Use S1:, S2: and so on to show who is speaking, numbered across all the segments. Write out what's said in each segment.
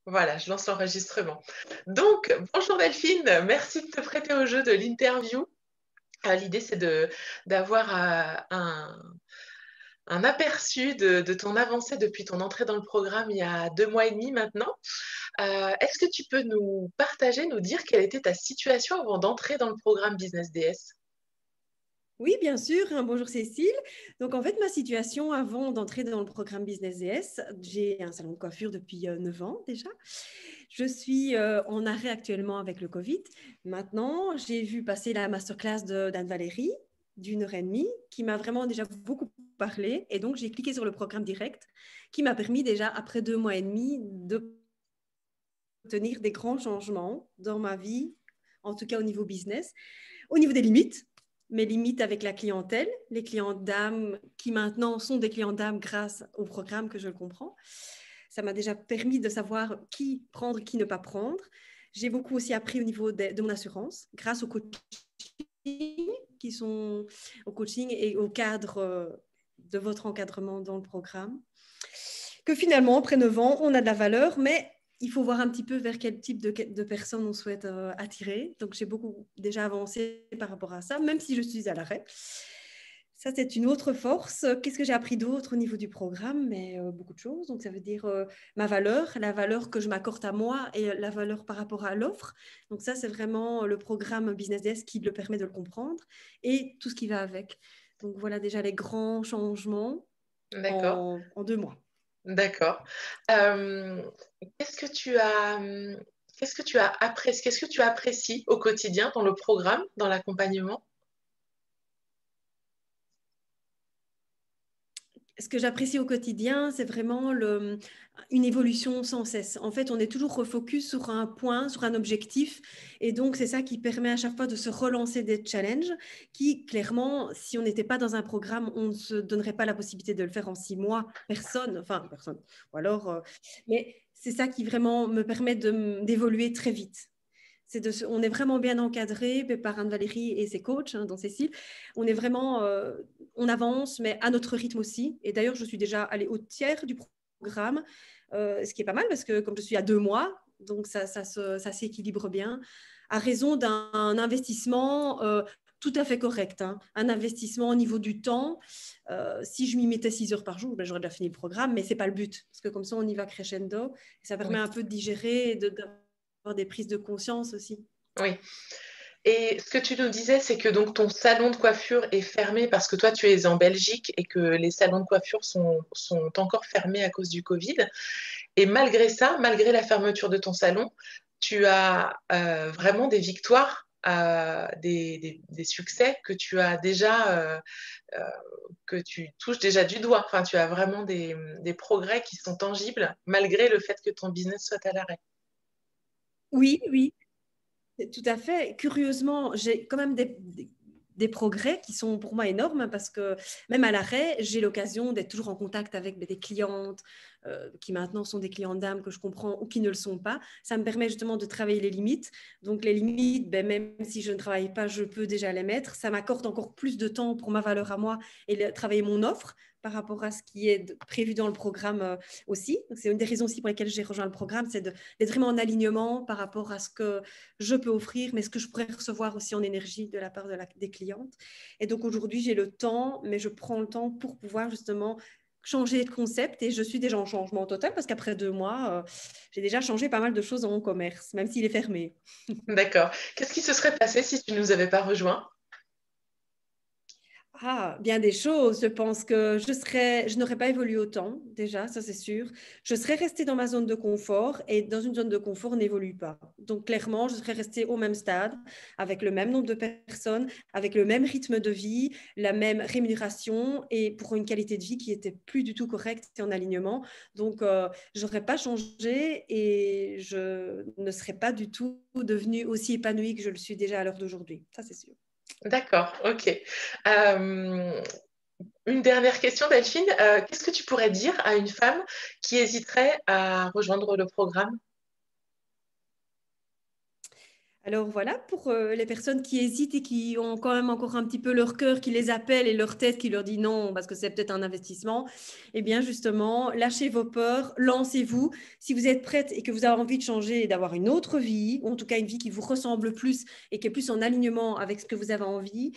S1: Voilà, je lance l'enregistrement. Donc, bonjour Delphine, merci de te prêter au jeu de l'interview. L'idée, c'est d'avoir un aperçu de ton avancée depuis ton entrée dans le programme il y a 2 mois et demi maintenant. Est-ce que tu peux nous partager, nous dire quelle était ta situation avant d'entrer dans le programme Business DS?
S2: Oui, bien sûr, hein. Bonjour Cécile. Donc, en fait, ma situation avant d'entrer dans le programme Business DS, j'ai un salon de coiffure depuis 9 ans déjà. Je suis en arrêt actuellement avec le Covid. Maintenant, j'ai vu passer la masterclass d'Anne-Valérie d'1 heure et demie qui m'a vraiment déjà beaucoup parlé. Et donc, j'ai cliqué sur le programme direct qui m'a permis déjà, après 2 mois et demi, d'obtenir des grands changements dans ma vie, en tout cas au niveau business, au niveau des limites, mes limites avec la clientèle, les clients d'âme qui maintenant sont des clients d'âme grâce au programme que je le comprends. Ça m'a déjà permis de savoir qui prendre, qui ne pas prendre. J'ai beaucoup aussi appris au niveau de mon assurance grâce au coaching au coaching et au cadre de votre encadrement dans le programme. Que finalement, après 9 ans, on a de la valeur, mais il faut voir un petit peu vers quel type de personnes on souhaite attirer. Donc, j'ai beaucoup déjà avancé par rapport à ça, même si je suis à l'arrêt. Ça, c'est une autre force. Qu'est-ce que j'ai appris d'autre au niveau du programme? Mais beaucoup de choses. Donc, ça veut dire ma valeur, la valeur que je m'accorde à moi et la valeur par rapport à l'offre. Donc, ça, c'est vraiment le programme Business Desk qui le permet de le comprendre et tout ce qui va avec. Donc, voilà déjà les grands changements
S1: D'accord,
S2: en 2 mois.
S1: d'accord. Euh, qu'est-ce que tu as, qu'est-ce que tu as apprécié, qu'est-ce que tu apprécies au quotidien dans le programme, dans l'accompagnement?
S2: Ce que j'apprécie au quotidien, c'est vraiment une évolution sans cesse. En fait, on est toujours refocus sur un point, sur un objectif. Et donc, c'est ça qui permet à chaque fois de se relancer des challenges qui, clairement, si on n'était pas dans un programme, on ne se donnerait pas la possibilité de le faire en 6 mois. Personne, enfin, personne. Ou alors, mais c'est ça qui vraiment me permet d'évoluer très vite. On est vraiment bien encadré par Anne-Valérie et ses coachs, hein, dont Cécile. On est vraiment, on avance, mais à notre rythme aussi. Et d'ailleurs, je suis déjà allée au tiers du programme, ce qui est pas mal parce que comme je suis à 2 mois, donc ça s'équilibre bien, à raison d'un investissement tout à fait correct. Hein. Un investissement au niveau du temps. Si je m'y mettais 6 heures par jour, ben, j'aurais déjà fini le programme, mais ce n'est pas le but. Parce que comme ça, on y va crescendo. Et ça permet
S1: Oui,
S2: un peu de digérer et d'avoir des prises de conscience aussi.
S1: oui. Et ce que tu nous disais, c'est que donc ton salon de coiffure est fermé parce que toi, tu es en Belgique et que les salons de coiffure sont encore fermés à cause du Covid. Et malgré ça, malgré la fermeture de ton salon, tu as vraiment des victoires, des succès que tu as déjà, euh, que tu touches déjà du doigt. Enfin, tu as vraiment des progrès qui sont tangibles malgré le fait que ton business soit à l'arrêt.
S2: Oui, oui, tout à fait. Curieusement, j'ai quand même des progrès qui sont pour moi énormes hein, parce que même à l'arrêt, j'ai l'occasion d'être toujours en contact avec des clientes qui maintenant sont des clientes d'âme que je comprends ou qui ne le sont pas. Ça me permet justement de travailler les limites. Donc les limites, ben, même si je ne travaille pas, je peux déjà les mettre. Ça m'accorde encore plus de temps pour ma valeur à moi et travailler mon offre par rapport à ce qui est prévu dans le programme aussi. Donc, c'est une des raisons aussi pour lesquelles j'ai rejoint le programme, c'est d'être vraiment en alignement par rapport à ce que je peux offrir, mais ce que je pourrais recevoir aussi en énergie de la part des clientes. Et donc aujourd'hui, j'ai le temps, mais je prends le temps pour pouvoir justement changer de concept et je suis déjà en changement total parce qu'après 2 mois, j'ai déjà changé pas mal de choses dans mon commerce, même s'il est fermé.
S1: D'accord. Qu'est-ce qui se serait passé si tu ne nous avais pas rejoints?
S2: Ah, bien des choses. Je pense que je n'aurais pas évolué autant, déjà, ça c'est sûr. Je serais restée dans ma zone de confort et dans une zone de confort, on n'évolue pas. Donc, clairement, je serais restée au même stade, avec le même nombre de personnes, avec le même rythme de vie, la même rémunération et pour une qualité de vie qui était plus du tout correcte et en alignement. Donc, je n'aurais pas changé et je ne serais pas du tout devenue aussi épanouie que je le suis déjà à l'heure d'aujourd'hui. Ça, c'est sûr.
S1: D'accord, ok. Une dernière question, Delphine. Qu'est-ce que tu pourrais dire à une femme qui hésiterait à rejoindre le programme?
S2: Alors voilà, pour les personnes qui hésitent et qui ont quand même encore un petit peu leur cœur qui les appelle et leur tête qui leur dit non parce que c'est peut-être un investissement, eh bien justement, lâchez vos peurs, lancez-vous. Si vous êtes prête et que vous avez envie de changer et d'avoir une autre vie, ou en tout cas une vie qui vous ressemble plus et qui est plus en alignement avec ce que vous avez envie,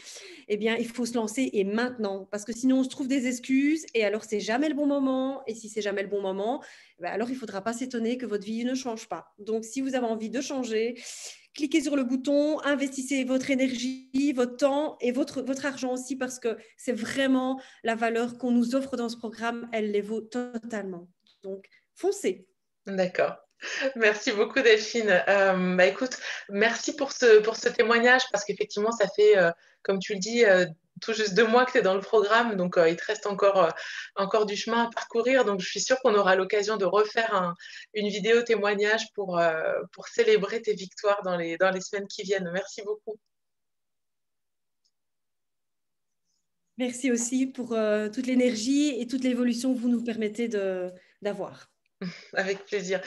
S2: eh bien il faut se lancer et maintenant parce que sinon on se trouve des excuses et alors c'est jamais le bon moment et si c'est jamais le bon moment, alors il ne faudra pas s'étonner que votre vie ne change pas. Donc si vous avez envie de changer, cliquez sur le bouton, investissez votre énergie, votre temps et votre argent aussi parce que c'est vraiment la valeur qu'on nous offre dans ce programme, elle les vaut totalement. Donc, foncez.
S1: D'accord. Merci beaucoup Delphine. Bah, écoute, merci pour ce témoignage parce qu'effectivement, ça fait, comme tu le dis, tout juste 2 mois que tu es dans le programme, donc il te reste encore du chemin à parcourir. Donc je suis sûre qu'on aura l'occasion de refaire une vidéo témoignage pour célébrer tes victoires dans les semaines qui viennent. Merci beaucoup.
S2: Merci aussi pour toute l'énergie et toute l'évolution que vous nous permettez d'avoir.
S1: Avec plaisir.